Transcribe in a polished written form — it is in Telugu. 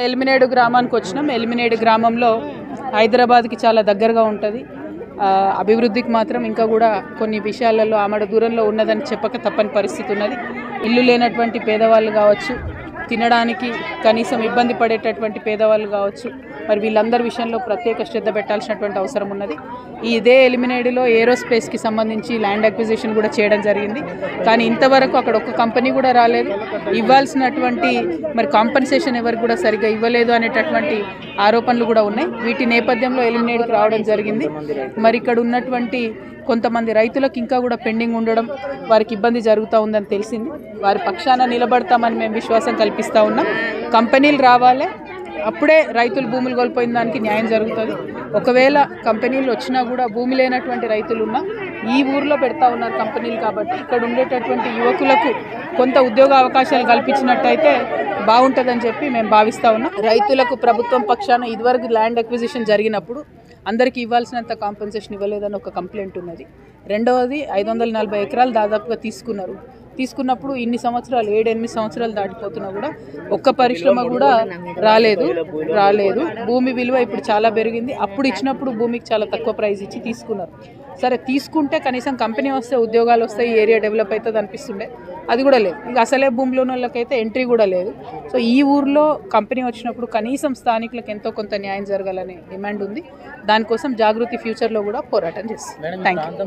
ఎలిమినేడు గ్రామానికి వచ్చినాం. ఎలిమినేడు గ్రామంలో హైదరాబాద్కి చాలా దగ్గరగా ఉంటుంది. అభివృద్ధికి మాత్రం ఇంకా కూడా కొన్ని విషయాలలో ఆమడ దూరంలో ఉన్నదని చెప్పక తప్పని పరిస్థితి ఉన్నది. ఇల్లు లేనటువంటి పేదవాళ్ళు కావచ్చు, తినడానికి కనీసం ఇబ్బంది పడేటటువంటి పేదవాళ్ళు కావచ్చు, మరి వీళ్ళందరి విషయంలో ప్రత్యేక శ్రద్ధ పెట్టాల్సినటువంటి అవసరం ఉన్నది. ఇదే ఎలిమినేడులో ఏరోస్పేస్కి సంబంధించి ల్యాండ్ అక్విజిషన్ కూడా చేయడం జరిగింది. కానీ ఇంతవరకు అక్కడ ఒక కంపెనీ కూడా రాలేదు. ఇవ్వాల్సినటువంటి మరి కాంపెన్సేషన్ ఎవరికి కూడా సరిగ్గా ఇవ్వలేదు అనేటటువంటి ఆరోపణలు కూడా ఉన్నాయి. వీటి నేపథ్యంలో ఎలిమినేడుకి రావడం జరిగింది. మరి ఇక్కడ ఉన్నటువంటి కొంతమంది రైతులకు ఇంకా కూడా పెండింగ్ ఉండడం, వారికి ఇబ్బంది జరుగుతూ ఉందని తెలిసింది. వారి పక్షాన నిలబడతామని మేము విశ్వాసం కల్పిస్తూ ఉన్నాం. కంపెనీలు రావాలి, అప్పుడే రైతులు భూములు కోల్పోయిన దానికి న్యాయం జరుగుతుంది. ఒకవేళ కంపెనీలు వచ్చినా కూడా భూమి లేనటువంటి రైతులు ఉన్నా ఈ ఊర్లో పెడతా ఉన్నారు కంపెనీలు. కాబట్టి ఇక్కడ ఉండేటటువంటి యువకులకు కొంత ఉద్యోగ అవకాశాలు కల్పించినట్టయితే బాగుంటుందని చెప్పి మేము భావిస్తూ ఉన్నాం. రైతులకు ప్రభుత్వం పక్షాన ఇదివరకు ల్యాండ్ అక్విజిషన్ జరిగినప్పుడు అందరికీ ఇవ్వాల్సినంత కాంపెన్సేషన్ ఇవ్వలేదని ఒక కంప్లైంట్ ఉన్నది. రెండవది 540 ఎకరాలు దాదాపుగా తీసుకున్నప్పుడు ఇన్ని సంవత్సరాలు 7-8 సంవత్సరాలు దాటిపోతున్నా కూడా ఒక్క పరిశ్రమ కూడా రాలేదు. భూమి విలువ ఇప్పుడు చాలా పెరిగింది. అప్పుడు ఇచ్చినప్పుడు భూమికి చాలా తక్కువ ప్రైస్ ఇచ్చి తీసుకున్నారు. సరే, తీసుకుంటే కనీసం కంపెనీ వస్తే ఉద్యోగాలు వస్తాయి, ఏరియా డెవలప్ అవుతుంది అనిపిస్తుండే. అది కూడా లేదు. ఇంకా అసలే భూమిలో ఉన్న వాళ్ళకైతే ఎంట్రీ కూడా లేదు. సో ఈ ఊర్లో కంపెనీ వచ్చినప్పుడు కనీసం స్థానికులకు ఎంతో కొంత న్యాయం జరగాలనే డిమాండ్ ఉంది. దానికోసం జాగృతి ఫ్యూచర్లో కూడా పోరాటం చేస్తుంది. Thank you.